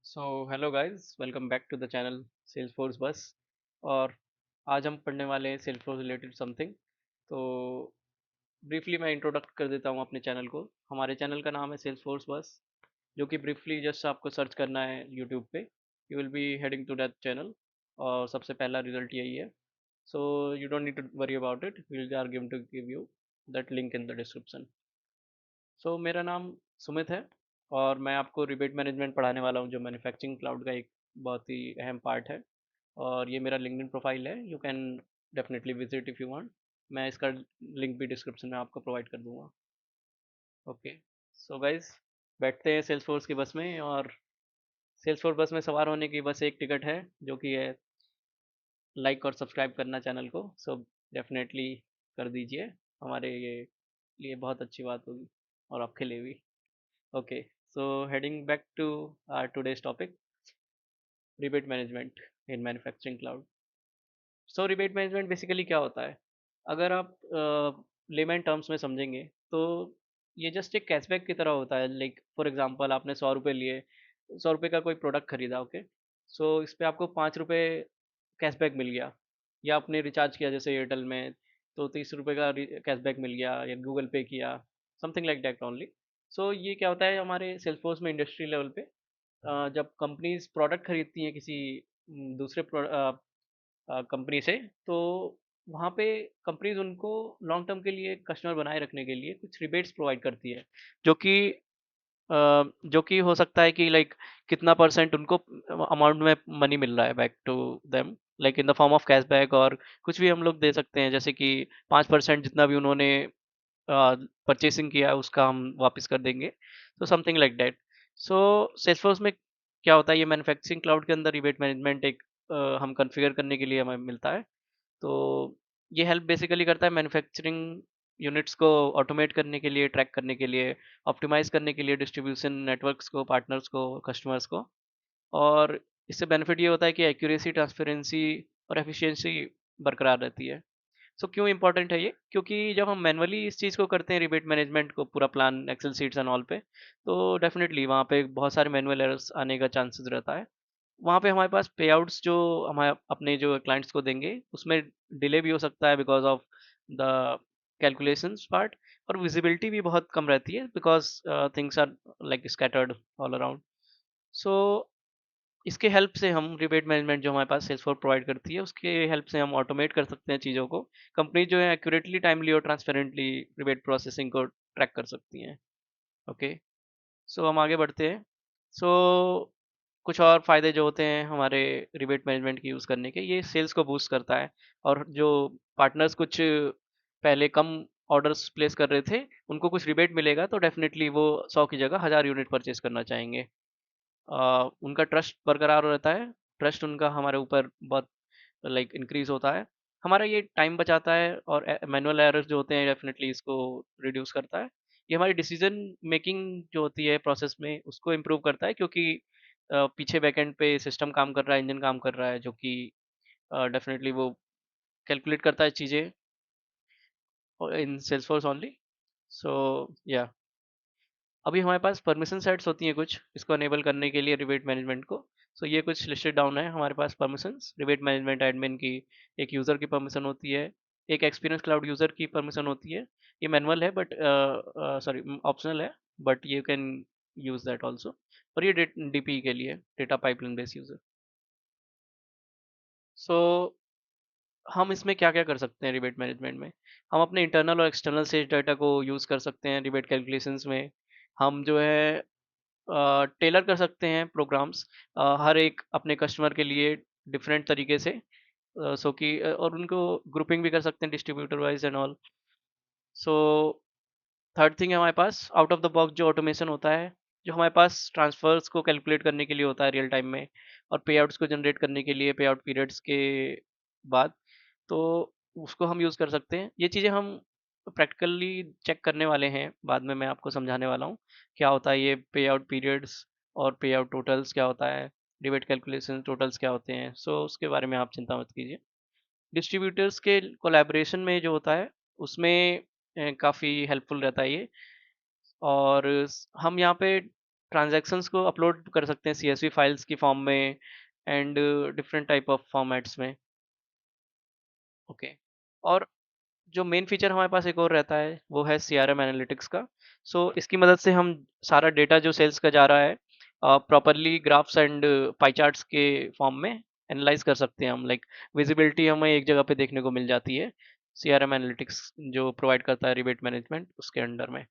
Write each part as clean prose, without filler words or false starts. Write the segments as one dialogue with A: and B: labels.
A: So hello guys, welcome back to the channel Salesforce बस। और आज हम पढ़ने वाले हैं सेल्सफोर्स रिलेटेड समथिंग। तो ब्रीफली मैं इंट्रोडक्ट कर देता हूँ अपने चैनल को। हमारे चैनल का नाम है सेल्सफोर्स बस, जो कि ब्रीफली जस्ट आपको सर्च करना है यूट्यूब पे। You will be heading to that channel और सबसे पहला रिजल्ट यही है। So you don't need to worry about it, we are give to give you that link in the description. So मेरा नाम सुमित है और मैं आपको रिबेट मैनेजमेंट पढ़ाने वाला हूँ, जो मैन्युफैक्चरिंग क्लाउड का एक बहुत ही अहम पार्ट है। और ये मेरा लिंक्डइन प्रोफाइल है, you can definitely visit if you want. मैं इसका लिंक भी डिस्क्रिप्शन में आपको प्रोवाइड कर दूंगा। ओके, सो गाइज, बैठते हैं सेल्सफोर्स की बस में। और सेल्सफोर्स बस में सवार होने की बस एक टिकट है, जो कि है लाइक और सब्सक्राइब करना चैनल को। सो डेफिनेटली कर दीजिए, हमारे ये लिए बहुत अच्छी बात होगी और आपके लिए भी। Okay, so heading back to our today's topic, rebate management in manufacturing cloud. So rebate management basically क्या होता है? अगर आप लेमैन टर्म्स में समझेंगे तो ये जस्ट एक कैशबैक की तरह होता है। लाइक फॉर एग्जांपल, आपने 100 रुपये लिए, 100 रुपये का कोई प्रोडक्ट खरीदा। ओके, सो इस पे आपको 5 रुपये कैशबैक मिल गया। या आपने रिचार्ज किया जैसे एयरटेल में, तो 30 रुपये का कैशबैक मिल गया, या गूगल पे किया, समथिंग लाइक दैट ओनली। सो ये क्या होता है हमारे सेल्सफोर्स में इंडस्ट्री लेवल पे, जब कंपनीज प्रोडक्ट खरीदती हैं किसी दूसरे कंपनी से, तो वहाँ पे कंपनीज उनको लॉन्ग टर्म के लिए कस्टमर बनाए रखने के लिए कुछ रिबेट्स प्रोवाइड करती है, जो कि जो कि हो सकता है कि लाइक कितना परसेंट उनको अमाउंट में मनी मिल रहा है back to them, like in the form of cashback. और कुछ भी हम लोग दे सकते हैं, जैसे कि 5% जितना भी उन्होंने परचेसिंग किया है उसका हम वापस कर देंगे। तो something like that. So Salesforce में क्या होता है, ये मैन्युफैक्चरिंग क्लाउड के अंदर रिबेट मैनेजमेंट एक हम कॉन्फ़िगर करने के लिए हमें मिलता है। तो ये हेल्प बेसिकली करता है मैन्युफैक्चरिंग यूनिट्स को ऑटोमेट करने के लिए, ट्रैक करने के लिए, ऑप्टिमाइज़ करने के लिए डिस्ट्रीब्यूशन नेटवर्क्स को, पार्टनर्स को, कस्टमर्स को। और इससे बेनिफिट ये होता है कि एक्यूरेसी, ट्रांसपेरेंसी और एफिशिएंसी बरकरार रहती है। सो क्यों इंपॉर्टेंट है ये? क्योंकि जब हम मैनुअली इस चीज़ को करते हैं, रिबेट मैनेजमेंट को, पूरा plan excel sheets and all पे, तो डेफिनेटली वहाँ पे बहुत सारे मैनुअल एरर्स आने का चांसेस रहता है। वहाँ पे हमारे पास पे आउट्स जो हम अपने जो क्लाइंट्स को देंगे, उसमें डिले भी हो सकता है because of the calculations part. और विजिबिलिटी भी बहुत कम रहती है because things are like scattered all around. So इसके हेल्प से हम रिबेट मैनेजमेंट जो हमारे पास सेल्सफोर्स प्रोवाइड करती है, उसके हेल्प से हम ऑटोमेट कर सकते हैं चीज़ों को। कंपनी जो है एक्यूरेटली, टाइमली और ट्रांसपेरेंटली रिबेट प्रोसेसिंग को ट्रैक कर सकती हैं। ओके, सो हम आगे बढ़ते हैं। सो कुछ और फ़ायदे जो होते हैं हमारे रिबेट मैनेजमेंट की यूज़ करने के, ये सेल्स को बूस्ट करता है। और जो पार्टनर्स कुछ पहले कम ऑर्डर्स प्लेस कर रहे थे, उनको कुछ रिबेट मिलेगा तो डेफ़िनेटली वो 100 की जगह 1000 यूनिट परचेज़ करना चाहेंगे। उनका ट्रस्ट बरकरार रहता है। ट्रस्ट उनका हमारे ऊपर बहुत लाइक इंक्रीज़ होता है। हमारा ये टाइम बचाता है और मैनुअल एरर्स जो होते हैं डेफ़िनेटली इसको रिड्यूस करता है। ये हमारी डिसीज़न मेकिंग जो होती है प्रोसेस में, उसको इम्प्रूव करता है, क्योंकि पीछे बैकएंड पे सिस्टम काम कर रहा है, इंजन काम कर रहा है, जो कि डेफ़िनेटली वो कैलकुलेट करता है चीज़ें इन सेल्सफोर्स ओनली। सो या अभी हमारे पास परमिशन सेट्स होती हैं कुछ, इसको अनेबल करने के लिए रिबेट मैनेजमेंट को। सो ये कुछ लिस्टेड डाउन है हमारे पास परमिशंस। रिबेट मैनेजमेंट एडमिन की एक यूज़र की परमिशन होती है, एक एक्सपीरियंस क्लाउड यूज़र की परमिशन होती है। ये मैनुअल है, बट सॉरी, ऑप्शनल है, but you can use that also. और ये डीपी के लिए, डेटा पाइपलाइन बेस्ड यूज़र। सो हम इसमें क्या-क्या कर सकते हैं रिबेट मैनेजमेंट में? हम अपने इंटरनल और एक्सटर्नल सेल्स डाटा को यूज़ कर सकते हैं रिबेट कैलकुलेशंस में। हम जो है टेलर कर सकते हैं प्रोग्राम्स हर एक अपने कस्टमर के लिए डिफरेंट तरीके से, सो कि और उनको ग्रुपिंग भी कर सकते हैं distributor wise and all. So third thing है हमारे pass out of the box जो ऑटोमेशन होता है, जो हमारे पास ट्रांसफर्स को कैलकुलेट करने के लिए होता है रियल टाइम में, और पे आउट्स को जनरेट करने के लिए पे आउट पीरियड्स के बाद। तो उसको हम यूज़ कर सकते हैं। ये चीज़ें हम प्रैक्टिकली चेक करने वाले हैं, बाद में मैं आपको समझाने वाला हूँ क्या होता है ये पे आउट पीरियड्स और पे आउट टोटल्स क्या होता है, डिबेट कैलकुलेशन टोटल्स क्या होते हैं। सो उसके बारे में आप चिंता मत कीजिए। डिस्ट्रीब्यूटर्स के कोलैबोरेशन में जो होता है, उसमें काफ़ी हेल्पफुल रहता है ये। और हम यहाँ पे ट्रांजैक्शंस को अपलोड कर सकते हैं CSV फाइल्स की फॉर्म में and different type of formats में। ओके। और जो मेन फीचर हमारे पास एक और रहता है वो है CRM एनालिटिक्स का। सो इसकी मदद से हम सारा डेटा जो सेल्स का जा रहा है properly graphs and pie charts के फॉर्म में एनालाइज कर सकते हैं हम। लाइक विजिबिलिटी हमें एक जगह पे देखने को मिल जाती है CRM एनालिटिक्स जो प्रोवाइड करता है रिबेट मैनेजमेंट उसके अंडर में।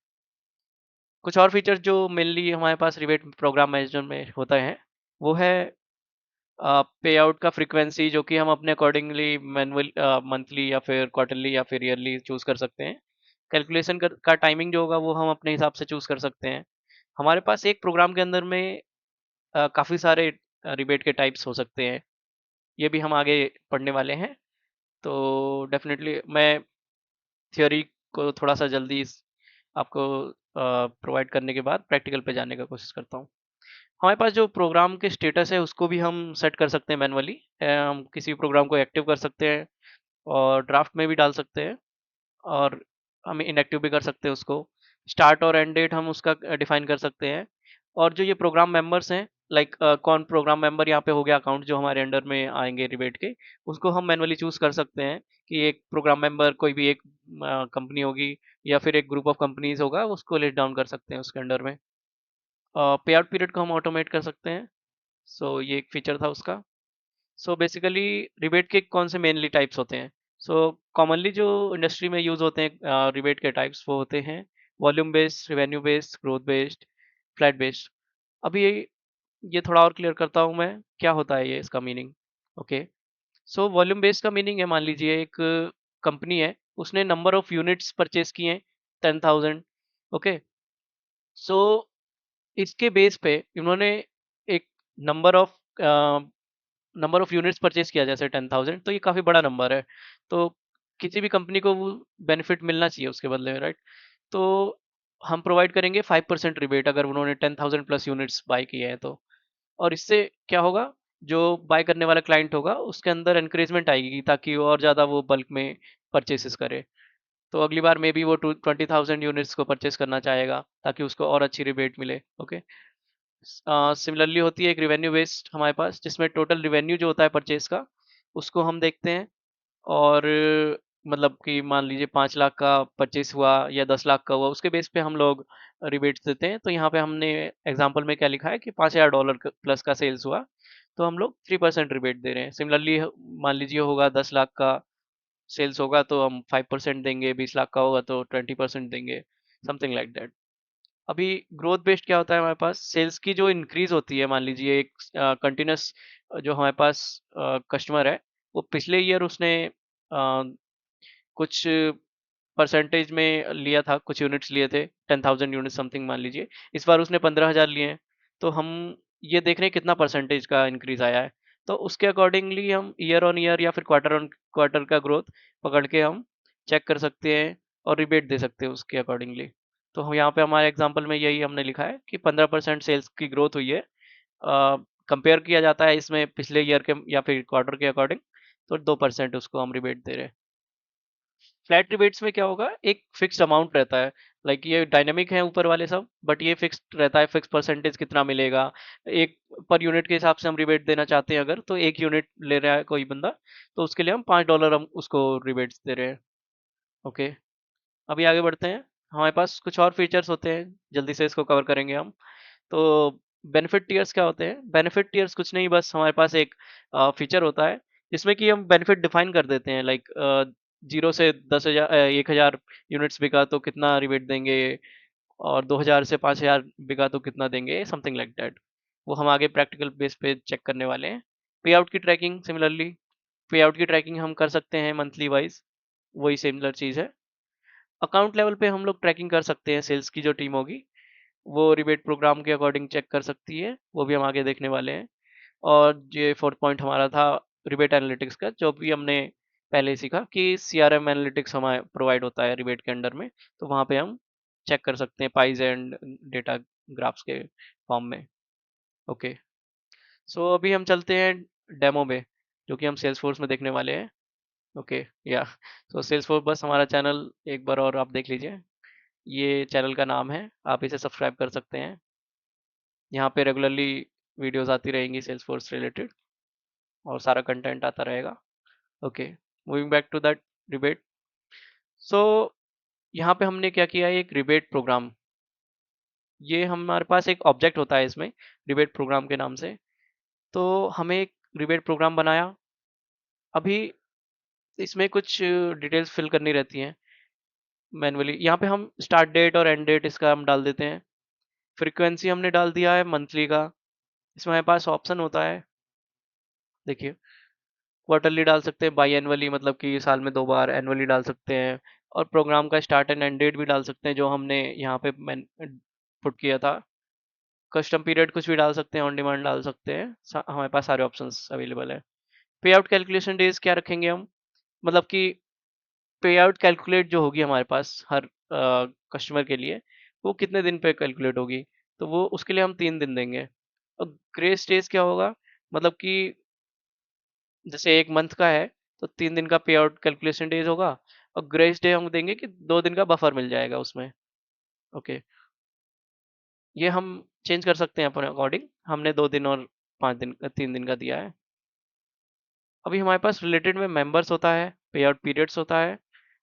A: कुछ और फीचर जो मेनली हमारे पास रिबेट प्रोग्राम मैनेजर में होता है वो है पे आउट का फ्रीक्वेंसी, जो कि हम अपने अकॉर्डिंगली मैनुअल मंथली या फिर क्वार्टरली या फिर ईयरली चूज कर सकते हैं। कैलकुलेशन का टाइमिंग जो होगा वो हम अपने हिसाब से चूज कर सकते हैं। हमारे पास एक प्रोग्राम के अंदर में काफ़ी सारे रिबेट के टाइप्स हो सकते हैं। ये भी हम आगे पढ़ने वाले हैं। तो डेफिनेटली मैं थ्योरी को थोड़ा सा जल्दी आपको प्रोवाइड करने के बाद प्रैक्टिकल पे जाने का कोशिश करता हूँ। हमारे पास जो प्रोग्राम के स्टेटस है उसको भी हम सेट कर सकते हैं मैनुअली। हम किसी प्रोग्राम को एक्टिव कर सकते हैं और ड्राफ्ट में भी डाल सकते हैं, और हम इनएक्टिव भी कर सकते हैं उसको। स्टार्ट और एंड डेट हम उसका डिफाइन कर सकते हैं। और जो ये प्रोग्राम मेंबर्स हैं, लाइक कौन प्रोग्राम मेंबर यहाँ पे हो गया अकाउंट जो हमारे अंडर में आएंगे रिबेट के, उसको हम मैनुअली चूज कर सकते हैं कि एक प्रोग्राम मेंबर कोई भी एक कंपनी होगी या फिर एक ग्रुप ऑफ कंपनीज होगा, उसको लिस्ट डाउन कर सकते हैं उसके अंडर में। पे आउट पीरियड को हम ऑटोमेट कर सकते हैं। सो ये एक फीचर था उसका। सो बेसिकली रिबेट के कौन से मेनली टाइप्स होते हैं? सो कॉमनली जो इंडस्ट्री में यूज होते हैं रिबेट के टाइप्स वो होते हैं volume based, revenue based, growth based, flat based. अभी ये थोड़ा और क्लियर करता हूँ मैं, क्या होता है ये, इसका meaning. Okay. So volume based का मीनिंग है, मान लीजिए एक कंपनी है, उसने नंबर ऑफ यूनिट्स परचेज किए हैं 10,000। ओके। सो इसके बेस पे इन्होंने एक number of number of units purchase किया जैसे 10,000, तो ये काफ़ी बड़ा नंबर है। तो किसी भी कंपनी को वो बेनिफिट मिलना चाहिए उसके बदले में, राइट? तो हम प्रोवाइड करेंगे 5% रिबेट अगर उन्होंने 10,000 प्लस यूनिट्स बाय किए हैं तो। और इससे क्या होगा, जो बाय करने वाला क्लाइंट होगा उसके अंदर एनकरेजमेंट आएगी ताकि वो और ज़्यादा वो बल्क में परचेसेस करे। तो अगली बार मे बी वो 20,000 यूनिट्स को परचेस करना चाहेगा ताकि उसको और अच्छी रिबेट मिले। ओके। सिमिलरली होती है एक रिवेन्यू बेस्ड हमारे पास, जिसमें टोटल रिवेन्यू जो होता है परचेज का उसको हम देखते हैं। और मतलब कि मान लीजिए 5 लाख का परचेस हुआ या 10 लाख का हुआ, उसके बेस पे हम लोग रिबेट्स देते हैं। तो यहाँ पे हमने एग्जांपल में क्या लिखा है कि $5,000 प्लस का सेल्स हुआ तो हम लोग 3% रिबेट दे रहे हैं। सिमिलरली मान लीजिए होगा 10 लाख का सेल्स होगा तो हम 5% देंगे, 20 लाख का होगा तो 20% देंगे, समथिंग लाइक दैट। अभी ग्रोथ बेस्ड क्या होता है, हमारे पास सेल्स की जो इंक्रीज होती है, मान लीजिए एक कंटिन्यूस जो हमारे पास कस्टमर है, वो पिछले ईयर उसने कुछ परसेंटेज में लिया था, कुछ यूनिट्स लिए थे, 10,000 यूनिट समथिंग मान लीजिए। इस बार उसने 15,000 लिए हैं। तो हम ये देख रहे हैं कितना परसेंटेज का इंक्रीज आया है। तो उसके अकॉर्डिंगली हम ईयर ऑन ईयर या फिर क्वार्टर ऑन क्वार्टर का ग्रोथ पकड़ के हम चेक कर सकते हैं और रिबेट दे सकते हैं उसके अकॉर्डिंगली। तो हम यहाँ पे हमारे एग्जांपल में यही हमने लिखा है कि 15% सेल्स की ग्रोथ हुई है। कंपेयर किया जाता है इसमें पिछले ईयर के या फिर क्वार्टर के अकॉर्डिंग, तो 2% उसको हम रिबेट दे रहे हैं। फ्लैट रिबेट्स में क्या होगा, एक फिक्स्ड अमाउंट रहता है। लाइक ये डायनेमिक है ऊपर वाले सब, बट ये फिक्स्ड रहता है, फिक्स परसेंटेज कितना मिलेगा। एक पर यूनिट के हिसाब से हम रिबेट देना चाहते हैं, अगर तो 1 यूनिट ले रहा है कोई बंदा तो उसके लिए हम $5 हम उसको रिबेट्स दे रहे हैं। ओके। अभी आगे बढ़ते हैं। हमारे पास कुछ और फीचर्स होते हैं, जल्दी से इसको कवर करेंगे हम। तो बेनिफिट टियर्स क्या होते हैं? बेनिफिट टियर्स कुछ नहीं, बस हमारे पास एक फीचर होता है जिसमें कि हम बेनिफिट डिफाइन कर देते हैं। लाइक 0 से 10,000 1,000 यूनिट्स बिका तो कितना रिबेट देंगे, और 2,000 से 5,000 बिका तो कितना देंगे, समथिंग लाइक दैट। वो हम आगे प्रैक्टिकल बेस पे चेक करने वाले हैं। पे आउट की ट्रैकिंग, सिमिलरली पे आउट की ट्रैकिंग हम कर सकते हैं मंथली वाइज, वही सिमिलर चीज़ है। अकाउंट लेवल पे हम लोग ट्रैकिंग कर सकते हैं, सेल्स की जो टीम होगी वो रिबेट प्रोग्राम के अकॉर्डिंग चेक कर सकती है, वो भी हम आगे देखने वाले हैं। और ये फोर्थ पॉइंट हमारा था रिबेट एनालिटिक्स का, जो भी हमने पहले ही सीखा कि CRM एनालिटिक्स हमें प्रोवाइड होता है रिबेट के अंडर में। तो वहाँ पे हम चेक कर सकते हैं पाइज एंड डेटा ग्राफ्स के फॉर्म में। ओके। सो अभी हम चलते हैं डेमो में, जो कि हम सेल्स फोर्स में देखने वाले हैं। ओके। या तो सेल्स फोर्स बस हमारा चैनल एक बार और आप देख लीजिए। ये चैनल का नाम है, आप इसे सब्सक्राइब कर सकते हैं। यहाँ पे रेगुलरली वीडियोस आती रहेंगी सेल्स फोर्स रिलेटेड और सारा कंटेंट आता रहेगा। Okay, moving back to that rebate. So यहाँ पे हमने क्या किया है, एक रिबेट प्रोग्राम, ये हमारे पास एक ऑब्जेक्ट होता है इसमें रिबेट प्रोग्राम के नाम से। तो हमें एक रिबेट प्रोग्राम बनाया। अभी इसमें कुछ डिटेल्स फिल करनी रहती हैं मैनुअली। यहाँ पे हम स्टार्ट डेट और एंड डेट इसका हम डाल देते हैं। फ्रीक्वेंसी हमने डाल दिया है मंथली का। इसमें हमारे पास ऑप्शन होता है, देखिए, क्वार्टरली डाल सकते हैं, बाई एनुअली मतलब कि साल में 2 बार, एनुअली डाल सकते हैं, और प्रोग्राम का स्टार्ट एंड एंड डेट भी डाल सकते हैं जो हमने यहाँ पे पुट किया था। कस्टम पीरियड कुछ भी डाल सकते हैं, ऑन डिमांड डाल सकते हैं, हमारे पास सारे ऑप्शंस अवेलेबल है। पे आउट कैलकुलेशन डेज क्या रखेंगे हम, मतलब कि पे आउट कैलकुलेट जो होगी हमारे पास हर कस्टमर के लिए, वो कितने दिन पे कैलकुलेट होगी, तो वो उसके लिए हम 3 दिन देंगे। और ग्रेस डेज क्या होगा, मतलब कि जैसे एक मंथ का है तो 3 दिन का पे आउट कैलकुलेशन डेज होगा, और ग्रेस डे हम देंगे कि 2 दिन का बफर मिल जाएगा उसमें। ओके, ये हम चेंज कर सकते हैं अपने अकॉर्डिंग। हमने 2 दिन और 5 दिन 3 दिन का दिया है। अभी हमारे पास रिलेटेड में मेंबर्स होता है, पे आउट पीरियड्स होता है,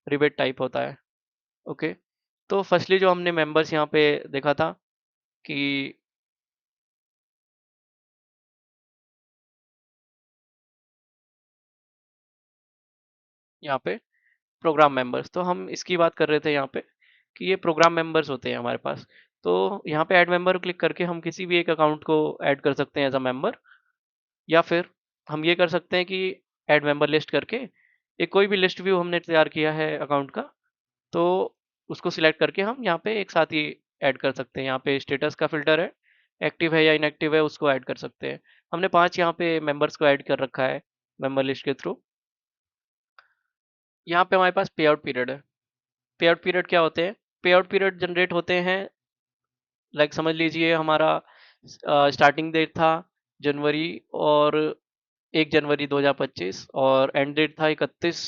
A: रिबेट टाइप होता है। ओके, तो फर्स्टली जो हमने मेंबर्स यहाँ पे देखा था कि यहाँ पे प्रोग्राम मेंबर्स, तो हम इसकी बात कर रहे थे यहाँ पे कि ये प्रोग्राम मेंबर्स होते हैं हमारे पास। तो यहाँ पे ऐड मेंबर क्लिक करके हम किसी भी एक अकाउंट को ऐड कर सकते हैं एज अ मेंबर, या फिर हम ये कर सकते हैं कि ऐड मेंबर लिस्ट करके एक कोई भी लिस्ट व्यू हमने तैयार किया है अकाउंट का, तो उसको सिलेक्ट करके हम यहाँ पे एक साथ ही ऐड कर सकते हैं। यहाँ पे स्टेटस का फिल्टर है, एक्टिव है या इनएक्टिव है उसको ऐड कर सकते हैं। हमने 5 यहाँ पे मेंबर्स को ऐड कर रखा है मेंबर लिस्ट के थ्रू। यहाँ पे हमारे पास पे आउट पीरियड है। पे आउट पीरियड क्या होते हैं, पे आउट पीरियड जनरेट होते हैं, लाइक समझ लीजिए हमारा स्टार्टिंग डेट था जनवरी, और 1 जनवरी 2025, और एंड डेट था 31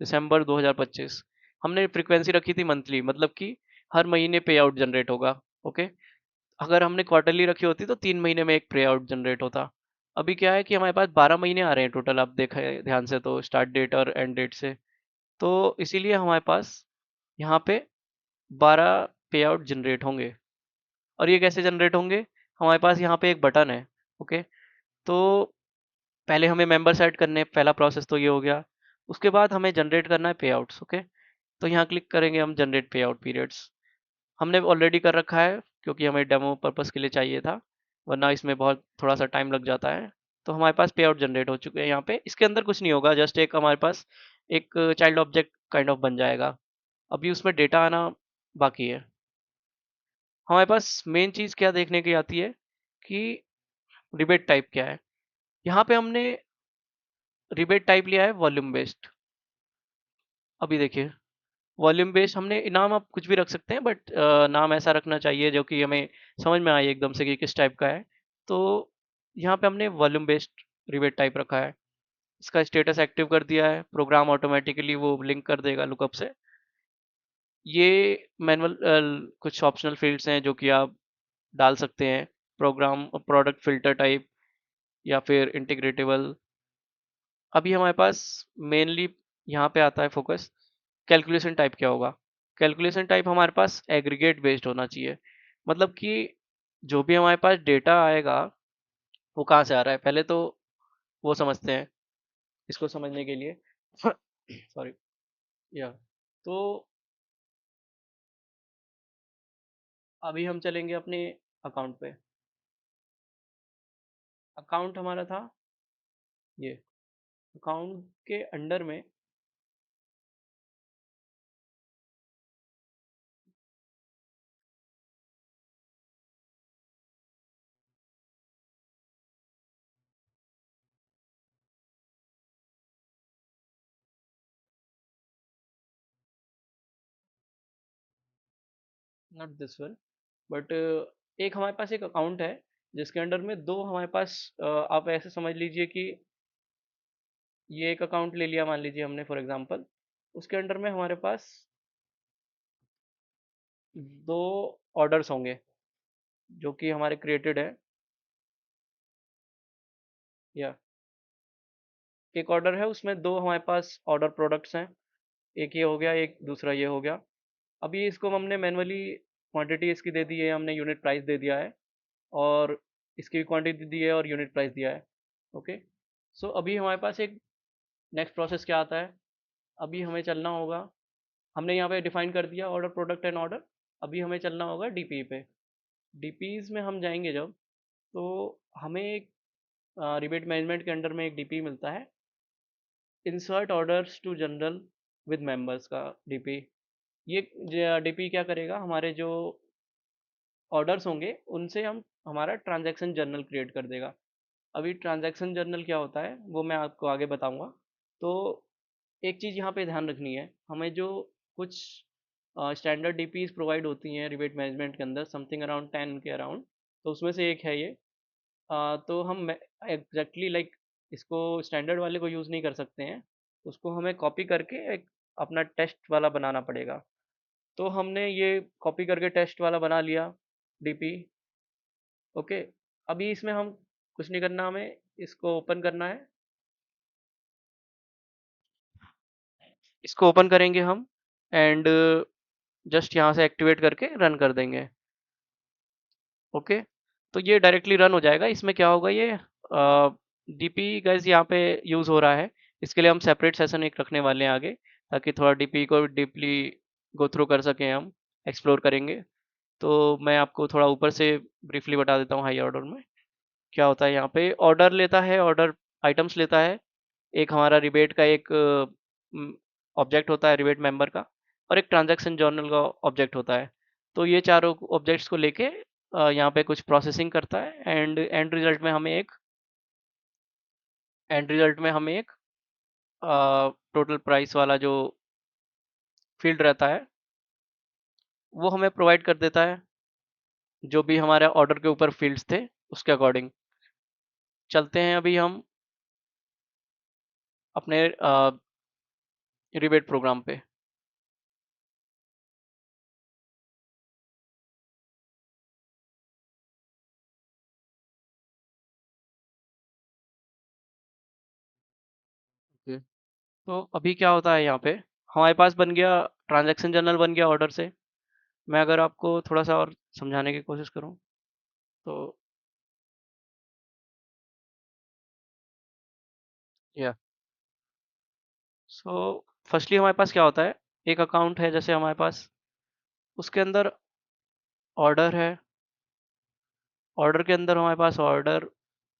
A: दिसंबर 2025। हमने फ्रीक्वेंसी रखी थी मंथली, मतलब कि हर महीने पे आउट जनरेट होगा। ओके, अगर हमने क्वार्टरली रखी होती तो 3 महीने में एक पे आउट जनरेट होता। अभी क्या है कि हमारे पास 12 महीने आ रहे हैं टोटल, आप देखा ध्यान से तो स्टार्ट डेट और एंड डेट से, तो इसीलिए हमारे पास यहाँ पे 12 पे आउट जनरेट होंगे। और ये कैसे जनरेट होंगे, हमारे पास यहाँ पे एक बटन है। ओके, तो पहले हमें मेंबर्स ऐड करने हैं, पहला प्रोसेस तो ये हो गया। उसके बाद हमें जनरेट करना है पे आउट्स। ओके, तो यहाँ क्लिक करेंगे हम जनरेट पे आउट पीरियड्स। हमने ऑलरेडी कर रखा है क्योंकि हमें डेमो पर्पस के लिए चाहिए था, वरना इसमें बहुत थोड़ा सा टाइम लग जाता है। तो हमारे पास पे आउट जनरेट हो चुके हैं। यहाँ पे इसके अंदर कुछ नहीं होगा, जस्ट एक हमारे पास एक चाइल्ड ऑब्जेक्ट काइंड ऑफ बन जाएगा। अभी उसमें डेटा आना बाकी है। हमारे पास मेन चीज़ क्या देखने की आती है कि रिबेट टाइप क्या है। यहाँ पे हमने रिबेट टाइप लिया है वॉल्यूम बेस्ड। अभी देखिए, वॉल्यूम बेस्ड हमने नाम आप कुछ भी रख सकते हैं, बट नाम ऐसा रखना चाहिए जो कि हमें समझ में आए एकदम से कि किस टाइप का है। तो यहाँ पे हमने वॉल्यूम बेस्ड रिबेट टाइप रखा है। इसका स्टेटस एक्टिव कर दिया है, प्रोग्राम ऑटोमेटिकली वो लिंक कर देगा लुकअप से। ये मैनुअल कुछ ऑप्शनल फील्ड्स हैं जो कि आप डाल सकते हैं, प्रोग्राम प्रोडक्ट फिल्टर टाइप या फिर इंटीग्रेटेबल। अभी हमारे पास मेनली यहाँ पे आता है फोकस, कैलकुलेशन टाइप क्या होगा। कैलकुलेशन टाइप हमारे पास एग्रीगेट बेस्ड होना चाहिए, मतलब कि जो भी हमारे पास डेटा आएगा वो कहाँ से आ रहा है, पहले तो वो समझते हैं। इसको समझने के लिए सॉरी, या तो अभी हम चलेंगे अपने अकाउंट पे। अकाउंट हमारा था ये, अकाउंट के अंडर में नॉट दिस वन, बट एक हमारे पास एक अकाउंट है जिसके अंडर में दो हमारे पास आप ऐसे समझ लीजिए कि ये एक अकाउंट ले लिया मान लीजिए हमने फॉर एग्जांपल, उसके अंडर में हमारे पास दो ऑर्डर्स होंगे। जो कि हमारे क्रिएटेड है। या एक ऑर्डर है, उसमें दो हमारे पास ऑर्डर प्रोडक्ट्स हैं, एक ये हो गया, एक दूसरा ये हो गया। अभी इसको हमने मैनुअली क्वांटिटी इसकी दे दी है, हमने यूनिट प्राइस दे दिया है, और इसकी भी क्वांटिटी दी है और यूनिट प्राइस दिया है। ओके। सो अभी हमारे पास एक नेक्स्ट प्रोसेस क्या आता है, अभी हमें चलना होगा, हमने यहाँ पे डिफाइन कर दिया ऑर्डर प्रोडक्ट एंड ऑर्डर। अभी हमें चलना होगा डीपी पे। डीपीज में हम जाएंगे जब, तो हमें एक रिबेट मैनेजमेंट के अंडर में एक डीपी मिलता है, insert orders to journal with members का डीपी। ये डीपी क्या करेगा, हमारे जो ऑर्डर्स होंगे उनसे हम हमारा ट्रांजैक्शन जर्नल क्रिएट कर देगा। अभी ट्रांजैक्शन जर्नल क्या होता है वो मैं आपको आगे बताऊंगा। तो एक चीज़ यहाँ पे ध्यान रखनी है, हमें जो कुछ स्टैंडर्ड डीपीज प्रोवाइड होती हैं रिबेट मैनेजमेंट के अंदर, समथिंग अराउंड 10 के अराउंड, तो उसमें से एक है ये। तो हम एग्जैक्टली लाइक इसको स्टैंडर्ड वाले को यूज़ नहीं कर सकते हैं, उसको हमें कॉपी करके एक अपना टेस्ट वाला बनाना पड़ेगा। तो हमने ये कॉपी करके टेस्ट वाला बना लिया डीपी। ओके। अभी इसमें हम कुछ नहीं करना, हमें इसको ओपन करना है। इसको ओपन करेंगे हम, एंड जस्ट यहाँ से एक्टिवेट करके रन कर देंगे। ओके। तो ये डायरेक्टली रन हो जाएगा। इसमें क्या होगा, ये डीपी गाइज यहाँ पे यूज़ हो रहा है, इसके लिए हम सेपरेट सेशन एक रखने वाले हैं आगे, ताकि थोड़ा डीपी को डीपली गो थ्रू कर सकें, हम एक्सप्लोर करेंगे। तो मैं आपको थोड़ा ऊपर से ब्रीफली बता देता हूँ हाई ऑर्डर में क्या होता है। यहाँ पे ऑर्डर लेता है, ऑर्डर आइटम्स लेता है, एक हमारा रिबेट का एक ऑब्जेक्ट होता है रिबेट मेंबर का, और एक ट्रांजैक्शन जर्नल का ऑब्जेक्ट होता है। तो ये चारों ऑब्जेक्ट्स को लेके यहाँ पे कुछ प्रोसेसिंग करता है, एंड रिजल्ट में हमें एक टोटल प्राइस वाला जो फील्ड रहता है वो हमें प्रोवाइड कर देता है, जो भी हमारे ऑर्डर के ऊपर फील्ड्स थे उसके अकॉर्डिंग। चलते हैं अभी हम अपने रिबेट प्रोग्राम पे। ओके। तो अभी क्या होता है यहाँ पे, हमारे पास बन गया ट्रांजैक्शन जर्नल, बन गया ऑर्डर से। मैं अगर आपको थोड़ा सा और समझाने की कोशिश करूँ तो, या सो फर्स्टली हमारे पास क्या होता है, एक अकाउंट है जैसे हमारे पास, उसके अंदर ऑर्डर है, ऑर्डर के अंदर हमारे पास ऑर्डर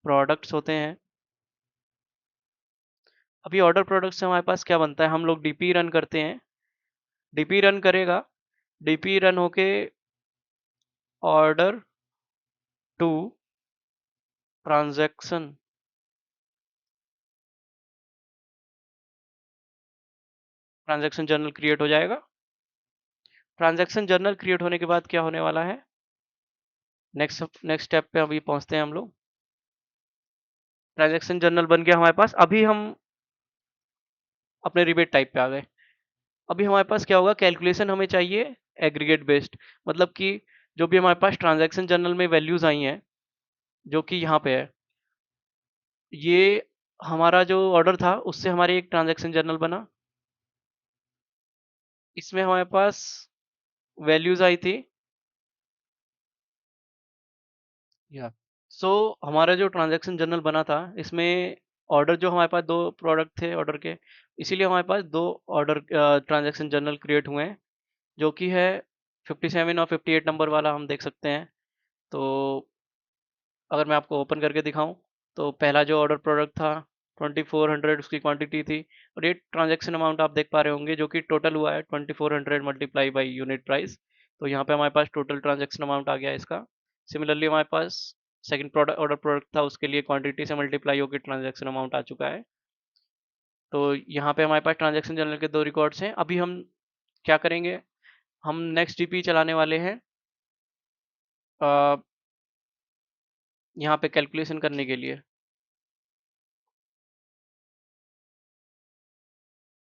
A: प्रोडक्ट्स होते हैं। अभी ऑर्डर प्रोडक्ट से हमारे पास क्या बनता है, हम लोग डीपी रन करते हैं, डीपी रन करेगा, डीपी रन होके order to transaction transaction journal create हो जाएगा। ट्रांजैक्शन जर्नल क्रिएट होने के बाद क्या होने वाला है, नेक्स्ट नेक्स्ट स्टेप पे अभी पहुंचते हैं हम लोग। ट्रांजैक्शन जर्नल बन गया हमारे पास, अभी हम अपने रिबेट टाइप पे आ गए। अभी हमारे पास क्या होगा, कैलकुलेशन हमें चाहिए एग्रीगेट बेस्ड, मतलब कि जो भी हमारे पास ट्रांजैक्शन जर्नल में वैल्यूज आई हैं, जो कि यहाँ पे है, ये हमारा जो ऑर्डर था उससे हमारी एक ट्रांजैक्शन जर्नल बना, इसमें हमारे पास वैल्यूज आई थी। या सो हमारा जो ट्रांजैक्शन जर्नल बना था, इसमें ऑर्डर, जो हमारे पास दो प्रोडक्ट थे ऑर्डर के, इसीलिए हमारे पास दो ऑर्डर ट्रांजैक्शन जर्नल क्रिएट हुए हैं, जो कि है 57 और 58 नंबर वाला, हम देख सकते हैं। तो अगर मैं आपको ओपन करके दिखाऊं, तो पहला जो ऑर्डर प्रोडक्ट था 2400 उसकी क्वांटिटी थी, और ये ट्रांजैक्शन अमाउंट आप देख पा रहे होंगे, जो कि टोटल हुआ है 2400 मल्टीप्लाई बाई यूनिट प्राइस। तो यहाँ पे हमारे पास टोटल ट्रांजैक्शन अमाउंट आ गया इसका। सिमिलरली हमारे पास सेकंड प्रोडक्ट ऑर्डर प्रोडक्ट था, उसके लिए क्वांटिटी से मल्टीप्लाई होकर ट्रांजैक्शन अमाउंट आ चुका है। तो यहाँ पे हमारे पास ट्रांजैक्शन जर्नल के दो रिकॉर्ड्स हैं। अभी हम क्या करेंगे, हम नेक्स्ट जीपी चलाने वाले हैं यहाँ पे कैलकुलेशन करने के लिए।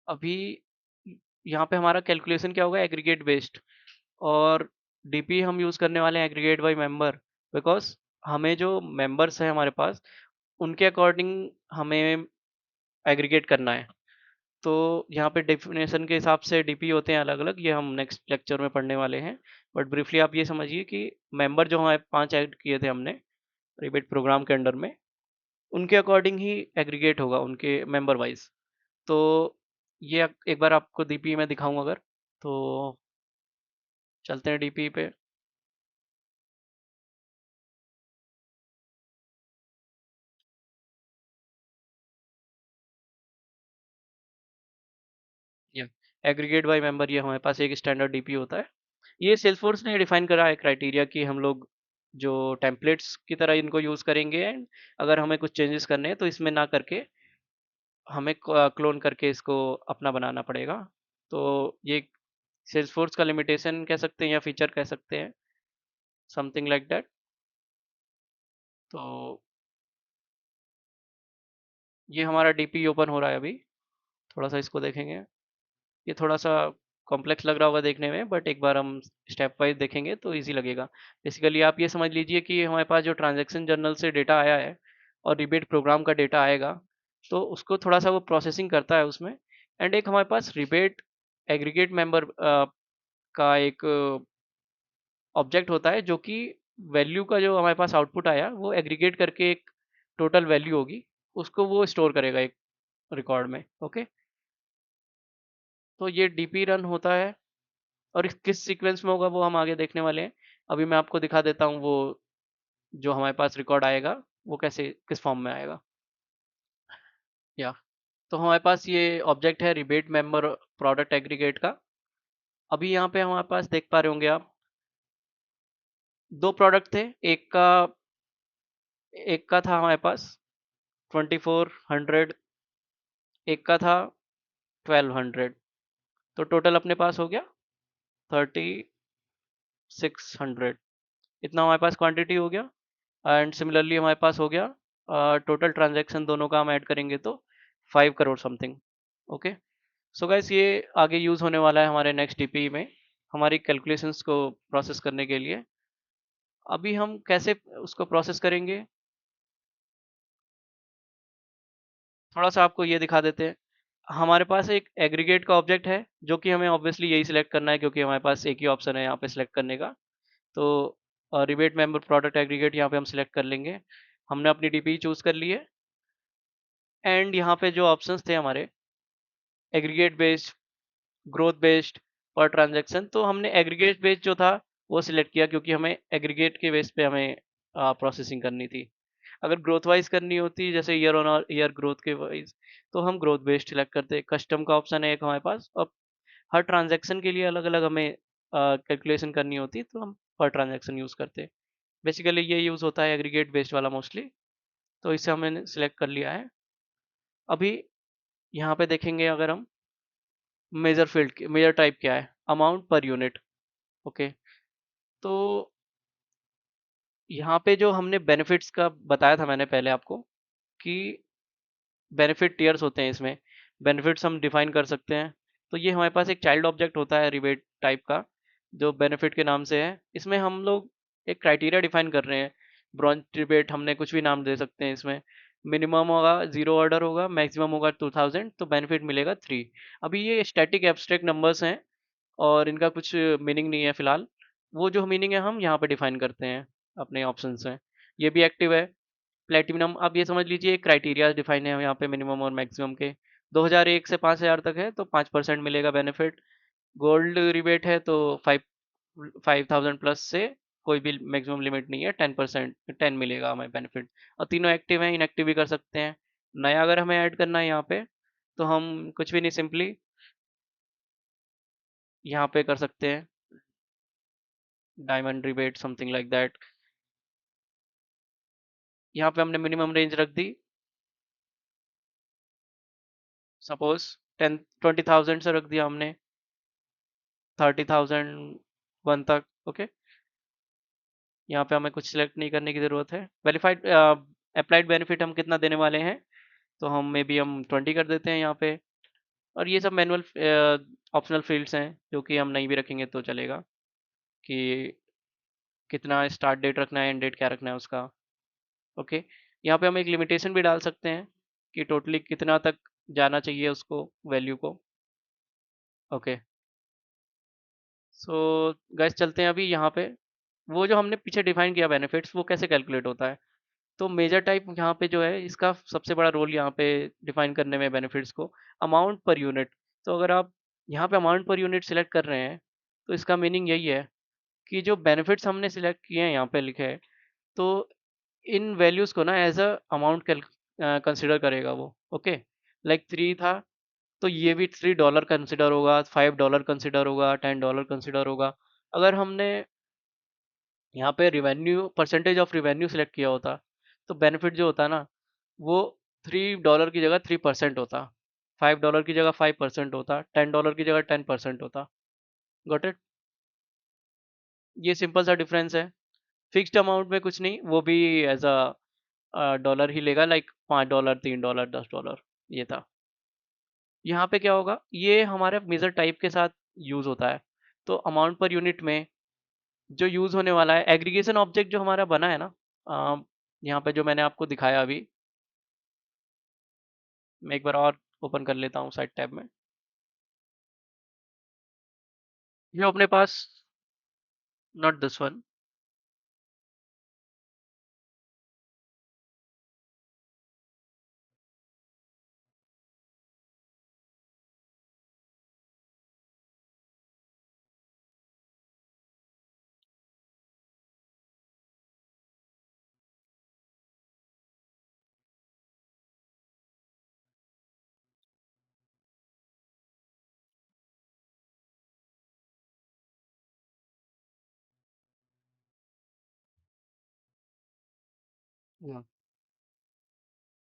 A: अभी यहाँ पे हमारा कैलकुलेशन क्या होगा, एग्रीगेट बेस्ड, और डीपी हम यूज़ करने वाले हैं एग्रीगेट बाई मेंबर। बिकॉज हमें जो मेंबर्स हैं हमारे पास, उनके अकॉर्डिंग हमें एग्रीगेट करना है। तो यहाँ पे डेफिनेशन के हिसाब से डीपी होते हैं अलग अलग, ये हम नेक्स्ट लेक्चर में पढ़ने वाले हैं। बट ब्रीफली आप ये समझिए कि मेंबर जो हमारे 5 ऐड किए थे हमने रिबेट प्रोग्राम के अंडर में, उनके अकॉर्डिंग ही एग्रीगेट होगा, उनके मेंबर वाइज। तो ये एक बार आपको डीपी में दिखाऊं अगर, तो चलते हैं डीपी पे। या एग्रीगेट बाय मेंबर, ये हमारे पास एक स्टैंडर्ड डीपी होता है। ये सेल्सफोर्स ने डिफाइन करा है क्राइटेरिया कि हम लोग जो टेम्पलेट्स की तरह इनको यूज़ करेंगे, एंड अगर हमें कुछ चेंजेस करने हैं तो इसमें ना करके हमें क्लोन करके इसको अपना बनाना पड़ेगा। तो ये सेल्सफोर्स का लिमिटेशन कह सकते हैं या फीचर कह सकते हैं, समथिंग लाइक दैट। तो ये हमारा डीपी ओपन हो रहा है अभी, थोड़ा सा इसको देखेंगे। ये थोड़ा सा कॉम्प्लेक्स लग रहा होगा देखने में, बट एक बार हम स्टेप वाइज देखेंगे तो इजी लगेगा। बेसिकली आप ये समझ लीजिए कि हमारे पास जो ट्रांजैक्शन जर्नल से डेटा आया है और रिबेट प्रोग्राम का डेटा आएगा, तो उसको थोड़ा सा वो प्रोसेसिंग करता है उसमें। एंड एक हमारे पास रिबेट एग्रीगेट मेंबर का एक ऑब्जेक्ट होता है, जो कि वैल्यू का जो हमारे पास आउटपुट आया वो एग्रीगेट करके एक टोटल वैल्यू होगी, उसको वो स्टोर करेगा एक रिकॉर्ड में। ओके, तो ये डीपी रन होता है, और किस सीक्वेंस में होगा वो हम आगे देखने वाले हैं। अभी मैं आपको दिखा देता हूँ वो जो हमारे पास रिकॉर्ड आएगा वो कैसे किस फॉर्म में आएगा। या तो हमारे पास ये ऑब्जेक्ट है रिबेट मेंबर प्रोडक्ट एग्रीगेट का। अभी यहाँ पे हमारे पास देख पा रहे होंगे आप, दो प्रोडक्ट थे। एक का था हमारे पास 2400, एक का था 1200। तो टोटल अपने पास हो गया 3600। इतना हमारे पास क्वांटिटी हो गया। एंड सिमिलरली हमारे पास हो गया टोटल ट्रांजैक्शन, दोनों का हम ऐड करेंगे तो 5 crore something. Okay, so guys ये आगे यूज़ होने वाला है हमारे नेक्स्ट डीपी में, हमारी कैलकुलेशंस को प्रोसेस करने के लिए। अभी हम कैसे उसको प्रोसेस करेंगे, थोड़ा सा आपको ये दिखा देते हैं। हमारे पास एक एग्रीगेट का ऑब्जेक्ट है, जो कि हमें ऑब्वियसली यही सिलेक्ट करना है, क्योंकि हमारे पास एक ही ऑप्शन है यहाँ पे सिलेक्ट करने का। तो रिबेट मेंबर प्रोडक्ट एग्रीगेट यहाँ पे हम सिलेक्ट कर लेंगे। हमने अपनी डीपी चूज़ कर ली है। एंड यहाँ पे जो ऑप्शंस थे हमारे, एग्रीगेट बेस्ड, ग्रोथ बेस्ड और ट्रांजैक्शन, तो हमने एग्रीगेट बेस्ड जो था वो सिलेक्ट किया, क्योंकि हमें एग्रीगेट के बेस पे हमें प्रोसेसिंग करनी थी। अगर ग्रोथ वाइज करनी होती, जैसे ईयर ऑन ईयर ग्रोथ के वाइज, तो हम ग्रोथ बेस्ड सिलेक्ट करते। कस्टम का ऑप्शन है एक हमारे पास, और हर ट्रांजैक्शन के लिए अलग अलग हमें कैलकुलेशन करनी होती, तो हम पर ट्रांजैक्शन यूज़ करते। बेसिकली ये यूज़ होता है एग्रीगेट बेस्ड वाला मोस्टली। तो इसे हमने सिलेक्ट कर लिया है। अभी यहाँ पे देखेंगे अगर हम, मेजर फील्ड मेजर टाइप क्या है, अमाउंट पर यूनिट। ओके, तो यहाँ पे जो हमने बेनिफिट्स का बताया था मैंने पहले आपको, कि बेनिफिट टीयर्स होते हैं इसमें, बेनिफिट्स हम डिफाइन कर सकते हैं। तो ये हमारे पास एक चाइल्ड ऑब्जेक्ट होता है रिबेट टाइप का, जो बेनिफिट के नाम से है। इसमें हम लोग एक क्राइटेरिया डिफाइन कर रहे हैं। ब्रॉन्ज रिबेट हमने कुछ भी नाम दे सकते हैं इसमें। मिनिमम होगा 0 ऑर्डर होगा, मैक्सिमम होगा 2000, तो बेनिफिट मिलेगा 3। अभी ये स्टैटिक एब्स्ट्रैक्ट नंबर्स हैं और इनका कुछ मीनिंग नहीं है फिलहाल। वो जो मीनिंग है हम यहाँ पे डिफाइन करते हैं अपने ऑप्शन में। ये भी एक्टिव है। प्लेटिनम, आप ये समझ लीजिए क्राइटेरिया डिफाइन है यहाँ पे मिनिमम और मैक्सिमम के। 2001 से 5000 तक है तो 5% मिलेगा बेनिफिट। गोल्ड रिबेट है तो 5000 प्लस से कोई भी मैक्सिमम लिमिट नहीं है, 10%, 10 मिलेगा हमें बेनिफिट। और तीनों एक्टिव हैं, इनएक्टिव भी कर सकते हैं। नया अगर हमें ऐड करना है यहाँ पे, तो हम कुछ भी नहीं, सिंपली यहाँ पे कर सकते हैं diamond rebate something like that. यहाँ पे हमने मिनिमम रेंज रख दी, सपोज 10-20,000 से रख दिया हमने 30,001 तक। ओके, यहाँ पे हमें कुछ सिलेक्ट नहीं करने की ज़रूरत है। वेरीफाइड अप्लाइड बेनिफिट हम कितना देने वाले हैं, तो हम मे बी हम 20 कर देते हैं यहाँ पे। और ये सब मैनुअल ऑप्शनल फील्ड्स हैं, जो कि हम नहीं भी रखेंगे तो चलेगा, कि कितना स्टार्ट डेट रखना है, एंड डेट क्या रखना है उसका। ओके, यहाँ पे हम एक लिमिटेशन भी डाल सकते हैं कि टोटली कितना तक जाना चाहिए उसको, वैल्यू को। ओके, सो गाइस चलते हैं अभी यहाँ पे। वो जो हमने पीछे डिफाइन किया बेनिफिट्स, वो कैसे कैलकुलेट होता है। तो मेजर टाइप यहाँ पे जो है, इसका सबसे बड़ा रोल यहाँ पे डिफाइन करने में बेनिफिट्स को, अमाउंट पर यूनिट। तो अगर आप यहाँ पे अमाउंट पर यूनिट सिलेक्ट कर रहे हैं, तो इसका मीनिंग यही है कि जो बेनिफिट्स हमने सिलेक्ट किए हैं, यहाँ पे लिखे हैं, तो इन वैल्यूज़ को ना एज अ अमाउंट कंसिडर करेगा वो। ओके, लाइक 3 था, तो ये भी $3 कंसिडर होगा, $5 कंसिडर होगा, $10 कंसिडर होगा। अगर हमने यहाँ पे revenue, percentage of revenue select किया होता, तो बेनिफिट जो होता ना, वो $3 की जगह 3% होता, $5 की जगह 5% होता, $10 की जगह 10% होता। Got it. ये सिंपल सा डिफरेंस है। फिक्स्ड अमाउंट में कुछ नहीं, वो भी एज अ डॉलर ही लेगा, लाइक $5, $3, $10, ये था। यहाँ पे क्या होगा, ये हमारे मेजर टाइप के साथ यूज होता है। तो अमाउंट पर यूनिट में जो यूज होने वाला है, एग्रीगेशन ऑब्जेक्ट जो हमारा बना है ना, यहाँ पे जो मैंने आपको दिखाया अभी, मैं एक बार और ओपन कर लेता हूँ साइड टैब में। ये अपने पास, नॉट दिस वन।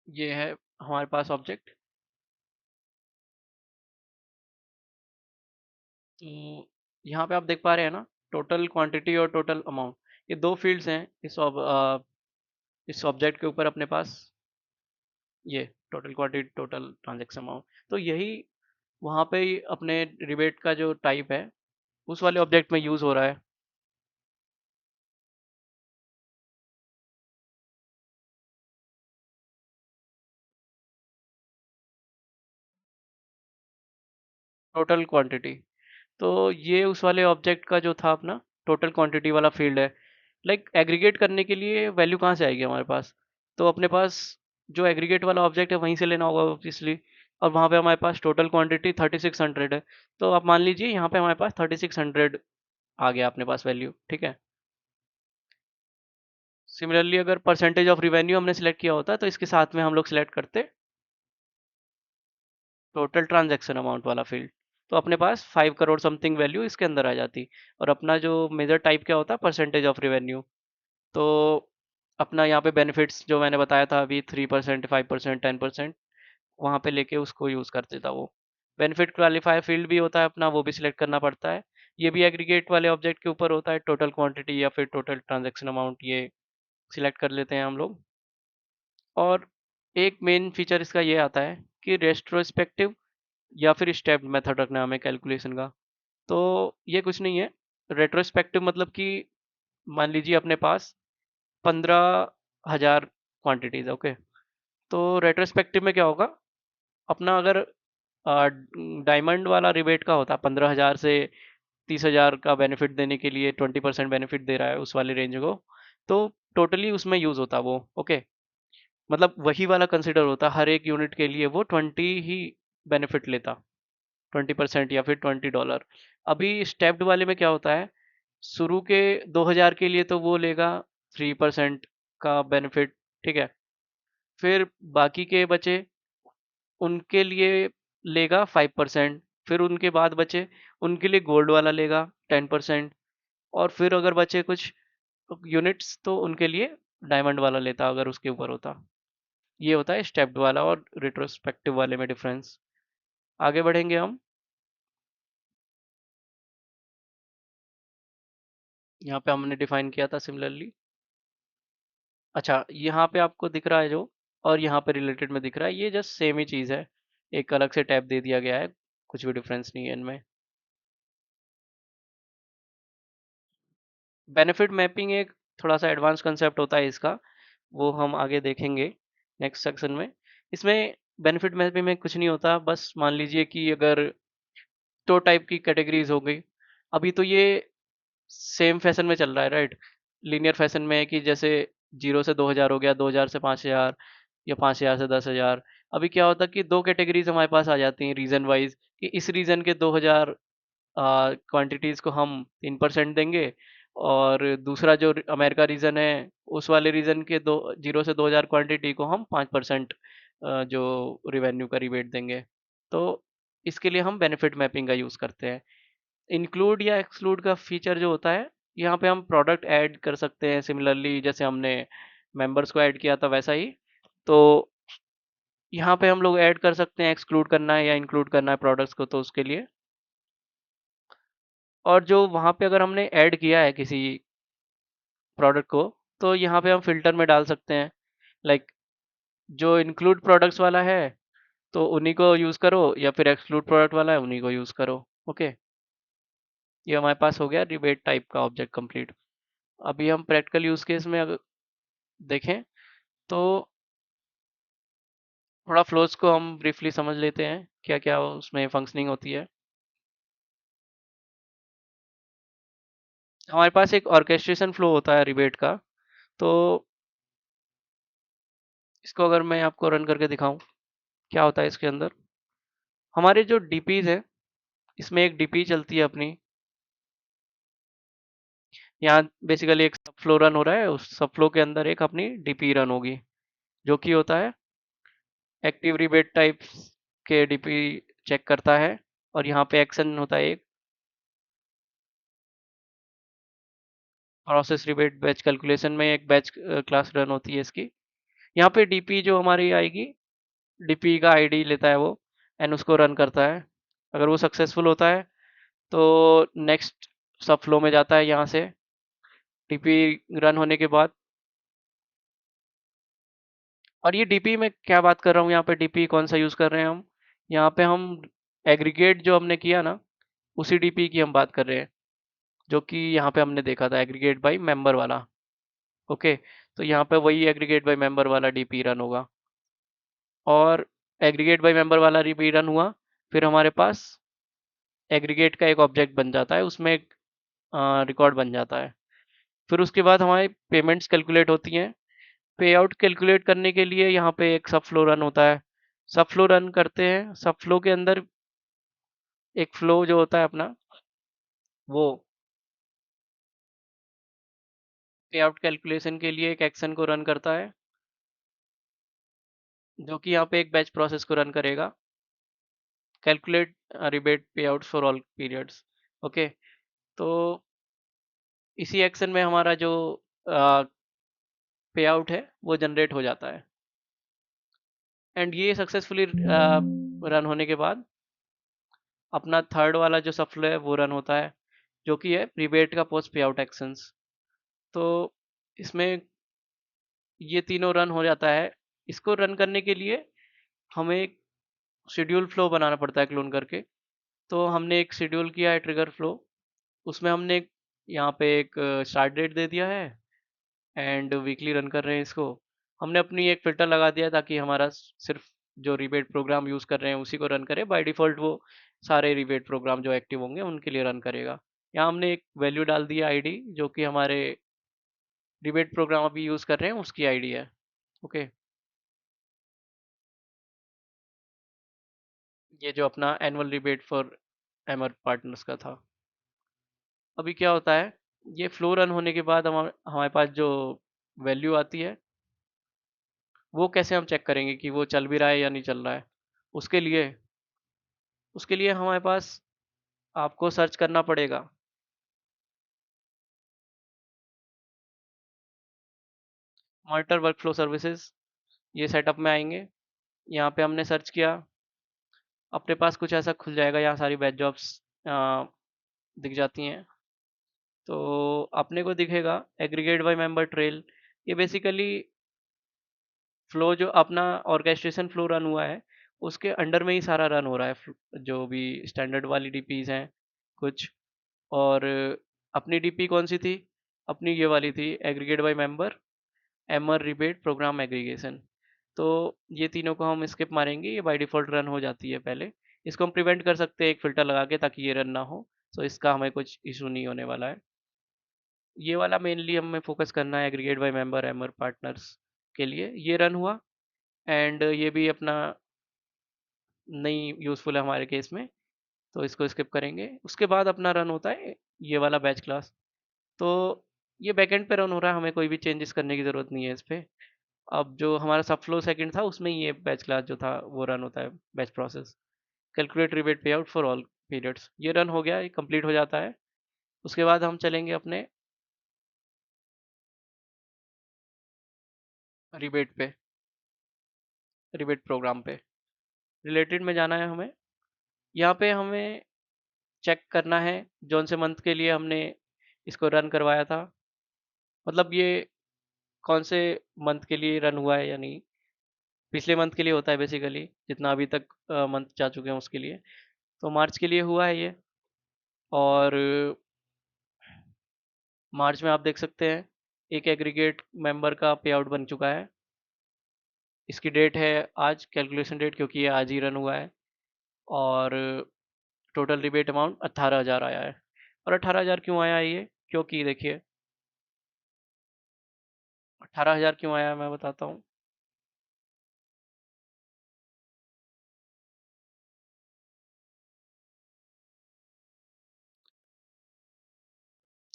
A: ये है हमारे पास ऑब्जेक्ट। तो यहाँ पे आप देख पा रहे हैं ना, टोटल क्वांटिटी और टोटल अमाउंट, ये दो फील्ड्स हैं इस ऑब्जेक्ट के ऊपर अपने पास। ये total quantity, total transaction amount, तो यही वहाँ पे ही अपने रिबेट का जो टाइप है, उस वाले ऑब्जेक्ट में यूज हो रहा है। टोटल क्वांटिटी, तो ये उस वाले ऑब्जेक्ट का जो था अपना टोटल क्वांटिटी वाला फील्ड है। लाइक एग्रीगेट करने के लिए वैल्यू कहाँ से आएगी हमारे पास, तो अपने पास जो एग्रीगेट वाला ऑब्जेक्ट है वहीं से लेना होगा ऑब्वियसली। और वहाँ पे हमारे पास टोटल क्वांटिटी 3600 है, तो आप मान लीजिए यहाँ पे हमारे पास 3600 आ गया अपने पास वैल्यू, ठीक है। सिमिलरली अगर परसेंटेज ऑफ रिवेन्यू हमने सेलेक्ट किया होता, तो इसके साथ में हम लोग सेलेक्ट करते टोटल ट्रांजैक्शन अमाउंट वाला फील्ड, तो अपने पास 5 करोड़ समथिंग वैल्यू इसके अंदर आ जाती। और अपना जो मेजर टाइप क्या होता, परसेंटेज ऑफ रिवेन्यू। तो अपना यहाँ पे बेनिफिट्स जो मैंने बताया था अभी, 3%, 5%, 10%, वहाँ पे लेके उसको यूज़ कर देता वो। बेनिफिट क्वालिफायर फील्ड भी होता है अपना, वो भी सिलेक्ट करना पड़ता है। ये भी एग्रीगेट वाले ऑब्जेक्ट के ऊपर होता है, टोटल क्वांटिटी या फिर टोटल ट्रांजैक्शन अमाउंट, ये सिलेक्ट कर लेते हैं हम लोग। और एक मेन फीचर इसका ये आता है कि रेट्रोस्पेक्टिव या फिर स्टेप्ड मेथड रखना है हमें कैलकुलेशन का। तो ये कुछ नहीं है, रेट्रोस्पेक्टिव मतलब कि मान लीजिए अपने पास 15,000 क्वांटिटीज, ओके। तो रेट्रोस्पेक्टिव में क्या होगा, अपना अगर डायमंड वाला रिबेट का होता 15,000 से 30,000 का बेनिफिट देने के लिए 20% बेनिफिट दे रहा है उस वाले रेंज को, तो टोटली उसमें यूज होता वो, ओके। मतलब वही वाला कंसिडर होता, हर एक यूनिट के लिए वो 20 ही बेनिफिट लेता, 20% या फिर $20। अभी स्टेप्ड वाले में क्या होता है, शुरू के 2,000 के लिए तो वो लेगा 3% का बेनिफिट, ठीक है। फिर बाकी के बचे, उनके लिए लेगा 5%। फिर उनके बाद बचे, उनके लिए गोल्ड वाला लेगा 10%। और फिर अगर बचे कुछ यूनिट्स, तो उनके लिए डायमंड वाला लेता अगर उसके ऊपर होता। ये होता है स्टेप्ड वाला और रिट्रोस्पेक्टिव वाले में डिफरेंस। आगे बढ़ेंगे हम। यहाँ पे हमने डिफाइन किया था सिमिलरली। अच्छा, यहाँ पे आपको दिख रहा है जो, और यहाँ पे रिलेटेड में दिख रहा है, ये जस्ट सेम ही चीज़ है, एक अलग से टैब दे दिया गया है, कुछ भी डिफरेंस नहीं है इनमें। बेनिफिट मैपिंग एक थोड़ा सा एडवांस कंसेप्ट होता है इसका, वो हम आगे देखेंगे नेक्स्ट सेक्शन में। इसमें बेनिफिट मैपिंग में कुछ नहीं होता, बस मान लीजिए कि अगर दो टाइप की कैटेगरीज हो गई, अभी तो ये सेम फैशन में चल रहा है, राइट। लीनियर फैशन में है कि जैसे 0 से 2000 हो गया, 2000 से 5000, या 5000 से 10,000। अभी क्या होता है कि दो कैटेगरीज हमारे पास आ जाती हैं रीजन वाइज, कि इस रीजन के 2000 क्वांटिटीज को हम 3% देंगे, और दूसरा जो अमेरिका रीजन है उस वाले रीजन के 0 से 2000 क्वांटिटी को हम 5% जो रिवेन्यू का रिबेट देंगे। तो इसके लिए हम बेनिफिट मैपिंग का यूज़ करते हैं। इंक्लूड या एक्सक्लूड का फीचर जो होता है, यहाँ पे हम प्रोडक्ट ऐड कर सकते हैं, सिमिलरली जैसे हमने मेंबर्स को ऐड किया था वैसा ही। तो यहाँ पे हम लोग ऐड कर सकते हैं, एक्सक्लूड करना है या इंक्लूड करना है प्रोडक्ट्स को, तो उसके लिए। और जो वहाँ पे अगर हमने ऐड किया है किसी प्रोडक्ट को, तो यहाँ पे हम फिल्टर में डाल सकते हैं, लाइक जो इंक्लूड प्रोडक्ट्स वाला है तो उन्हीं को यूज़ करो, या फिर एक्सक्लूड प्रोडक्ट वाला है उन्हीं को यूज़ करो। ओके, ये हमारे पास हो गया रिबेट टाइप का ऑब्जेक्ट कंप्लीट। अभी हम प्रैक्टिकल यूज़ केस में अगर देखें तो थोड़ा फ्लोज को हम ब्रीफली समझ लेते हैं, क्या क्या उसमें फंक्शनिंग होती है। हमारे पास एक ऑर्केस्ट्रेशन फ्लो होता है रिबेट का। तो इसको अगर मैं आपको रन करके दिखाऊं, क्या होता है इसके अंदर। हमारे जो डीपीज है, इसमें एक डीपी चलती है अपनी, यहाँ बेसिकली एक सब फ्लो रन हो रहा है, उस सब फ्लो के अंदर एक अपनी डीपी रन होगी, जो कि होता है एक्टिव रिबेट टाइप्स के डीपी चेक करता है। और यहाँ पे एक्शन होता है एक प्रोसेस रिबेट बैच कैलकुलेशन में, एक बैच क्लास रन होती है इसकी। यहाँ पे डीपी जो हमारी आएगी, डीपी का आईडी लेता है वो, एंड उसको रन करता है। अगर वो सक्सेसफुल होता है तो नेक्स्ट सब फ्लो में जाता है। यहाँ से डीपी रन होने के बाद, और ये डीपी में क्या बात कर रहा हूँ, यहाँ पे डीपी कौन सा यूज़ कर रहे हैं हम, यहाँ पे हम एग्रीगेट जो हमने किया ना, उसी डीपी की हम बात कर रहे हैं, जो कि यहाँ पे हमने देखा था एग्रीगेट बाई मेंबर वाला। ओके, तो यहाँ पे वही एग्रीगेट बाई मेंबर वाला डीपी रन होगा, और एग्रीगेट बाई मेंबर वाला डीपी रन हुआ, फिर हमारे पास एग्रीगेट का एक ऑब्जेक्ट बन जाता है, उसमें एक रिकॉर्ड बन जाता है। फिर उसके बाद हमारी पेमेंट्स कैलकुलेट होती हैं। पे आउट कैलकुलेट करने के लिए यहाँ पे एक सब फ्लो रन होता है, सब फ्लो रन करते हैं। सब फ्लो के अंदर एक फ्लो जो होता है अपना, वो पे आउट कैलकुलेशन के लिए एक एक्शन को रन करता है, जो कि यहाँ पे एक बैच प्रोसेस को रन करेगा, कैलकुलेट रिबेट पे outs for all periods. Okay, तो इसी एक्शन में हमारा जो पे आउट है वो जनरेट हो जाता है, एंड ये सक्सेसफुली रन होने के बाद अपना थर्ड वाला जो सब फ्लो है वो रन होता है, जो कि है रिबेट का पोस्ट पे आउट एक्शंस। तो इसमें ये तीनों रन हो जाता है। इसको रन करने के लिए हमें एक शेड्यूल फ्लो बनाना पड़ता है क्लोन करके। तो हमने एक शेड्यूल किया है ट्रिगर फ्लो, उसमें हमने यहाँ पे एक स्टार्ट डेट दे दिया है, एंड वीकली रन कर रहे हैं इसको। हमने अपनी एक फ़िल्टर लगा दिया ताकि हमारा सिर्फ जो रिबेट प्रोग्राम यूज़ कर रहे हैं उसी को रन करे। बाय डिफ़ॉल्ट वो सारे रिबेट प्रोग्राम जो एक्टिव होंगे उनके लिए रन करेगा। यहाँ हमने एक वैल्यू डाल दिया आईडी, जो कि हमारे रिबेट प्रोग्राम अभी यूज़ कर रहे हैं उसकी आईडी है। ओके, ये जो अपना एनुअल रिबेट फॉर एमर पार्टनर्स का था। अभी क्या होता है, ये फ्लो रन होने के बाद हमारे पास जो वैल्यू आती है, वो कैसे हम चेक करेंगे कि वो चल भी रहा है या नहीं चल रहा है। उसके लिए उसके लिए हमारे पास आपको सर्च करना पड़ेगा। मॉनिटर वर्कफ्लो सर्विसेज, ये सेटअप में आएंगे। यहाँ पे हमने सर्च किया, अपने पास कुछ ऐसा खुल जाएगा, यहाँ सारी बैच जॉब्स दिख जाती हैं। तो अपने को दिखेगा एग्रीगेट बाय मेंबर ट्रेल। ये बेसिकली फ्लो जो अपना ऑर्केस्ट्रेशन फ्लो रन हुआ है उसके अंडर में ही सारा रन हो रहा है, जो भी स्टैंडर्ड वाली डीपीज हैं कुछ। और अपनी डीपी कौन सी थी, अपनी ये वाली थी aggregate by member, MR rebate, program aggregation. तो ये तीनों को हम स्किप मारेंगे, ये बाय डिफ़ॉल्ट रन हो जाती है पहले। इसको हम प्रिवेंट कर सकते हैं एक फ़िल्टर लगा के ताकि ये रन ना हो, तो इसका हमें कुछ इश्यू नहीं होने वाला है। ये वाला मेनली हमें फ़ोकस करना है aggregate by member, MR partners के लिए। ये रन हुआ एंड ये भी अपना नहीं यूज़फुल है हमारे केस में, तो इसको स्किप करेंगे। उसके बाद अपना रन होता है ये वाला बैच क्लास। तो ये बैकएंड पे रन हो रहा है, हमें कोई भी चेंजेस करने की ज़रूरत नहीं है इस पे। अब जो हमारा सबफ्लो सेकंड था उसमें ये बैच क्लास जो था वो रन होता है, बैच प्रोसेस। कैलकुलेट रिबेट पे आउट फॉर ऑल पीरियड्स, ये रन हो गया, ये कंप्लीट हो जाता है। उसके बाद हम चलेंगे अपने रिबेट पे, रिबेट प्रोग्राम पे। रिलेटेड में जाना है हमें। यहाँ पे हमें चेक करना है जौन से मंथ के लिए हमने इसको रन करवाया था, मतलब ये कौन से मंथ के लिए रन हुआ है या नहीं। पिछले मंथ के लिए होता है बेसिकली, जितना अभी तक मंथ जा चुके हैं उसके लिए। तो मार्च के लिए हुआ है ये, और मार्च में आप देख सकते हैं एक एग्रीगेट मेंबर का पे आउट बन चुका है। इसकी डेट है आज, कैलकुलेशन डेट, क्योंकि ये आज ही रन हुआ है। और टोटल रिबेट अमाउंट 18,000 आया है। और 18,000 क्यों आया है ये, क्योंकि देखिए 18,000 क्यों आया है मैं बताता हूँ।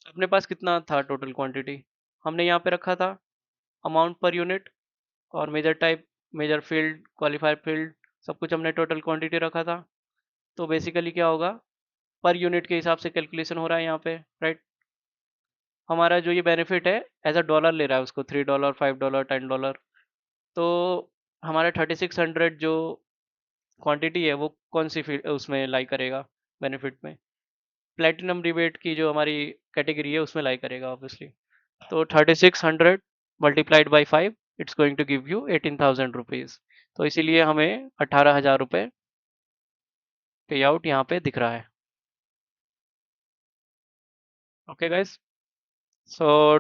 A: अपने पास कितना था टोटल क्वांटिटी, हमने यहाँ पे रखा था अमाउंट पर यूनिट, और measure type, measure field, qualifier field, सब कुछ हमने टोटल क्वांटिटी रखा था। तो बेसिकली क्या होगा, पर यूनिट के हिसाब से कैलकुलेशन हो रहा है यहाँ पे, राइट। हमारा जो ये बेनिफिट है एज अ डॉलर ले रहा है उसको, $3, $5, $10। तो हमारा 3600 जो क्वांटिटी है वो कौन सी उसमें लाई करेगा बेनिफिट में, प्लेटिनम रिबेट की जो हमारी कैटेगरी है उसमें लाई करेगा ऑब्वियसली। तो 3600 multiplied by 5, it's going to give you 18,000 rupees. तो इसीलिए हमें 18,000 रुपये पे आउट यहाँ पे दिख रहा है। Okay guys, so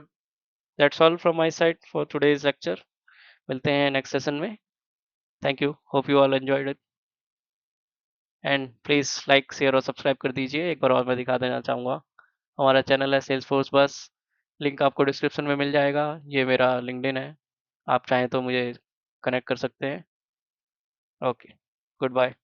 A: that's all from my side for today's lecture. मिलते हैं नेक्स्ट सेशन में। Thank you, hope you all enjoyed it, and please like, share और सब्सक्राइब कर दीजिए। एक बार और मैं दिखा देना चाहूँगा, हमारा चैनल है सेल्स फोर्स बस, लिंक आपको डिस्क्रिप्शन में मिल जाएगा। ये मेरा लिंक्डइन है, आप चाहें तो मुझे कनेक्ट कर सकते हैं। Okay, good bye.